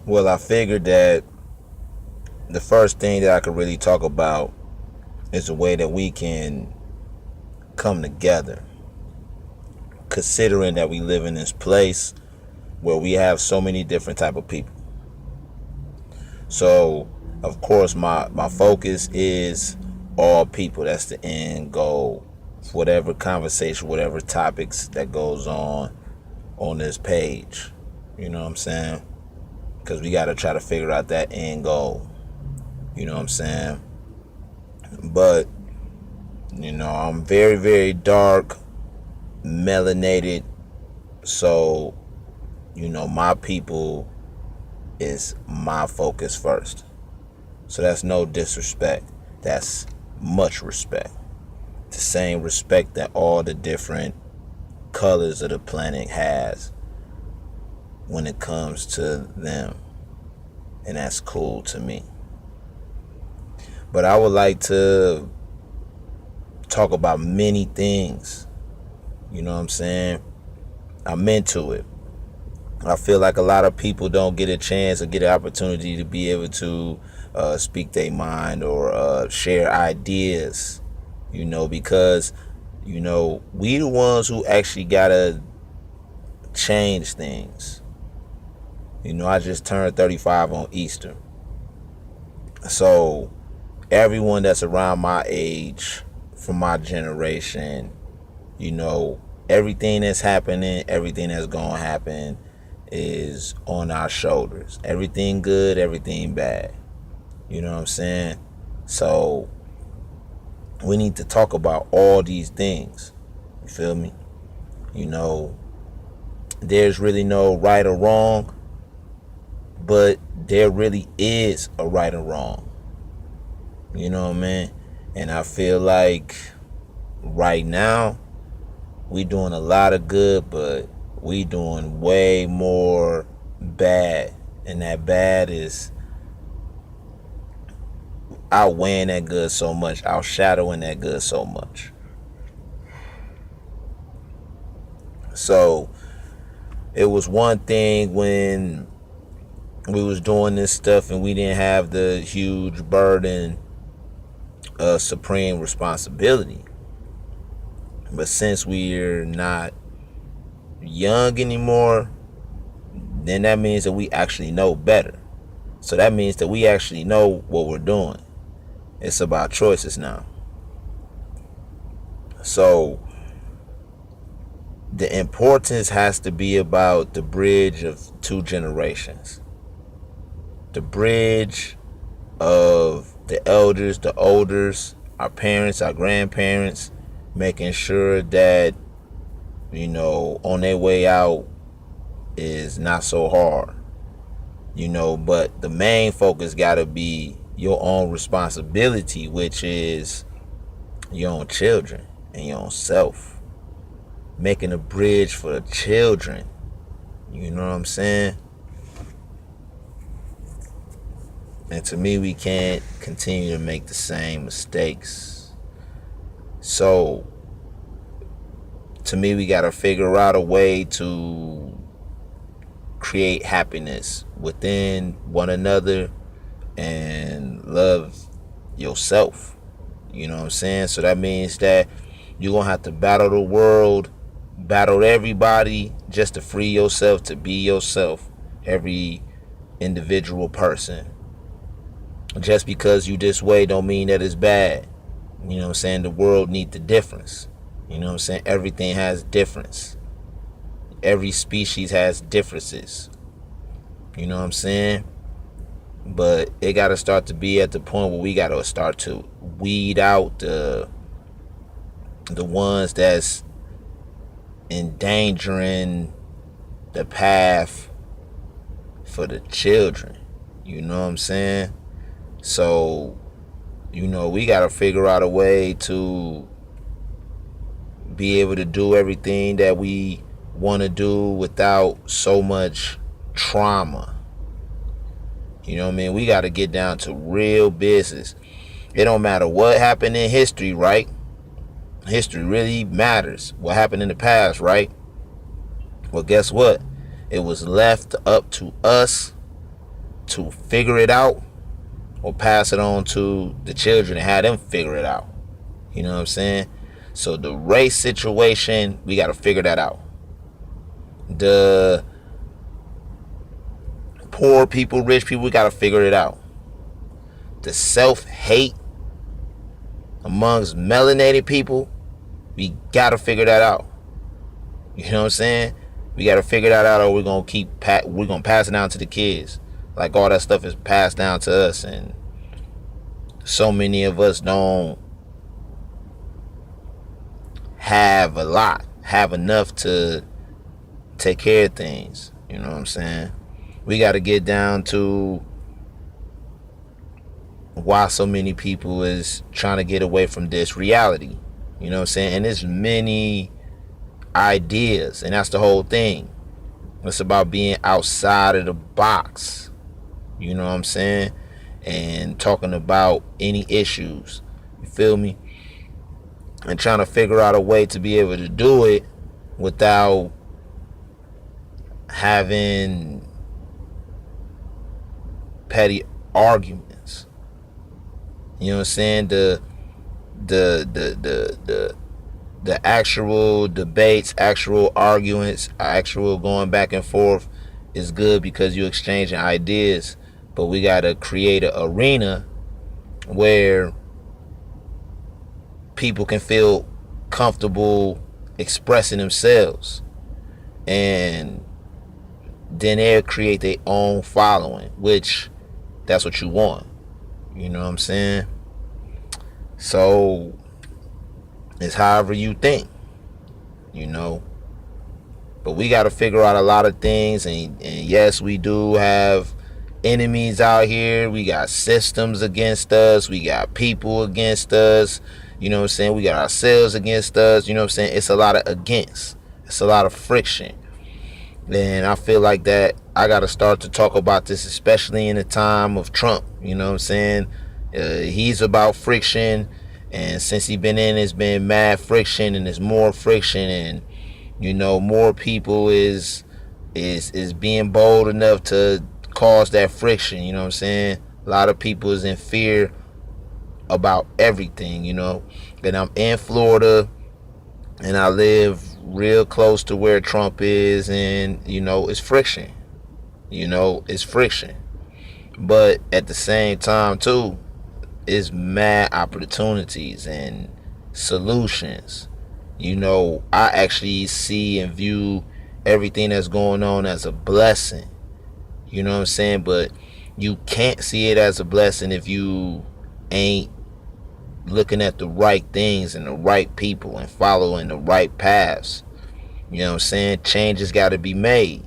Well, I figured that the first thing that I could really talk about is the way that we can come together, considering that we live in this place where we have so many different type of people. So, of course, my focus is all people. That's the end goal. Whatever conversation, whatever topics that goes on this page. You know what I'm saying? Because we got to try to figure out that end goal. You know what I'm saying? But, I'm very, very dark, melanated. So, my people is my focus first. So that's no disrespect. That's much respect. The same respect that all the different colors of the planet has when it comes to them. And that's cool to me. But I would like to talk about many things. You know what I'm saying? I'm into it. I feel like a lot of people don't get a chance or get an opportunity to be able to speak their mind or share ideas, because, we the ones who actually gotta change things. I just turned 35 on Easter. So everyone that's around my age, from my generation, everything that's happening, everything that's gonna happen is on our shoulders. Everything good, everything bad. You know what I'm saying? So we need to talk about all these things. You feel me? There's really no right or wrong, but there really is a right or wrong. You know what I mean? And I feel like right now we doing a lot of good, but we doing way more bad. And that bad is outweighing that good so much, outshadowing that good so much. So it was one thing when we was doing this stuff and we didn't have the huge burden of supreme responsibility. But since we're not young anymore, then that means that we actually know better. So that means that we actually know what we're doing. It's about choices now. So the importance has to be about the bridge of two generations. The bridge of the elders, the olders, our parents, our grandparents, making sure that, on their way out is not so hard. But the main focus gotta be your own responsibility, which is your own children and your own self. Making a bridge for the children. You know what I'm saying? And to me, we can't continue to make the same mistakes. So, to me, we gotta figure out a way to create happiness within one another and love yourself. You know what I'm saying? So that means that you're going to have to battle the world, battle everybody just to free yourself to be yourself. Every individual person. Just because you this way don't mean that it's bad. You know what I'm saying? The world needs the difference. You know what I'm saying? Everything has difference. Every species has differences. You know what I'm saying? But it got to start to be at the point where we got to start to weed out the ones that's endangering the path for the children. You know what I'm saying? So, we got to figure out a way to be able to do everything that we want to do without so much trauma. You know what I mean? We got to get down to real business. It don't matter what happened in history, right? History really matters. What happened in the past, right? Well, guess what? It was left up to us to figure it out or pass it on to the children and have them figure it out. You know what I'm saying? So the race situation, we got to figure that out. The poor people, rich people, we got to figure it out. The self-hate amongst melanated people, we got to figure that out. You know what I'm saying? We got to figure that out, or we're going to pass it down to the kids. Like all that stuff is passed down to us, and so many of us don't have enough to take care of things. You know what I'm saying? We got to get down to why so many people is trying to get away from this reality. You know what I'm saying? And there's many ideas, and that's the whole thing. It's about being outside of the box. You know what I'm saying? And talking about any issues. You feel me? And trying to figure out a way to be able to do it without having petty arguments. You know what I'm saying? The actual debates, actual arguments, actual going back and forth is good because you're exchanging ideas. But we gotta create an arena where people can feel comfortable expressing themselves, and then they'll create their own following, which that's what you want. You know what I'm saying? So it's however you think, you know. But we got to figure out a lot of things, and yes, we do have enemies out here. We got systems against us. We got people against us. You know what I'm saying? We got ourselves against us. You know what I'm saying? It's a lot of against. It's a lot of friction. And I feel like that I got to start to talk about this, especially in the time of Trump. You know what I'm saying? He's about friction. And since he's been in, it's been mad friction, and there's more friction, and you know, more people is being bold enough to cause that friction. You know what I'm saying? A lot of people is in fear about everything, you know. And I'm in Florida, and I live real close to where Trump is, and you know, it's friction. You know, it's friction. But at the same time too, it's mad opportunities and solutions. You know, I actually see and view everything that's going on as a blessing. You know what I'm saying? But you can't see it as a blessing if you ain't looking at the right things and the right people and following the right paths. You know what I'm saying? Changes got to be made.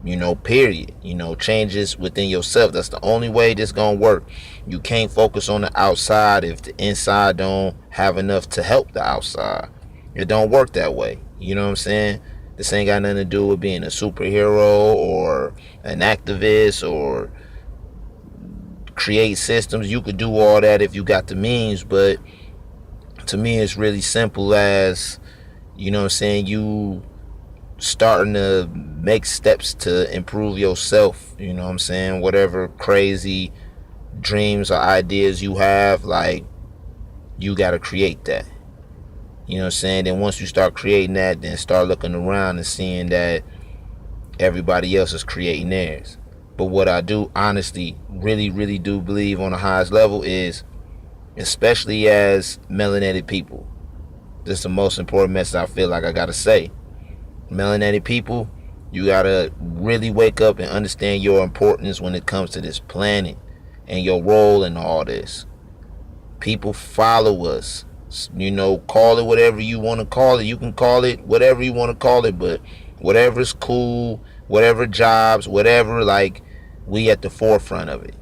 You know, period. You know, changes within yourself. That's the only way this gonna work. You can't focus on the outside if the inside don't have enough to help the outside. It don't work that way. You know what I'm saying? This ain't got nothing to do with being a superhero or an activist or create systems. You could do all that if you got the means, but to me it's really simple as, you know what I'm saying, you starting to make steps to improve yourself. You know what I'm saying? Whatever crazy dreams or ideas you have, like, you got to create that. You know what I'm saying? Then once you start creating that, then start looking around and seeing that everybody else is creating theirs. But what I do honestly really do believe on the highest level is, especially as melanated people, this is the most important message I feel like I gotta say. Melanated people, you gotta really wake up and understand your importance when it comes to this planet and your role in all this. People follow us. You know, call it whatever you want to call it. You can call it whatever you want to call it, but whatever's cool, whatever jobs, whatever, like, we at the forefront of it.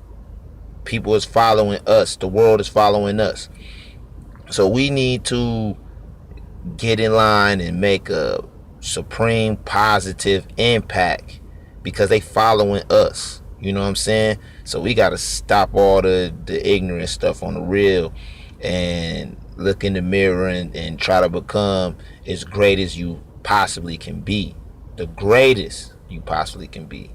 People is following us. The world is following us. So we need to get in line and make a supreme positive impact because they following us. You know what I'm saying? So we got to stop all the ignorant stuff on the real and look in the mirror and try to become as great as you possibly can be. The greatest you possibly can be.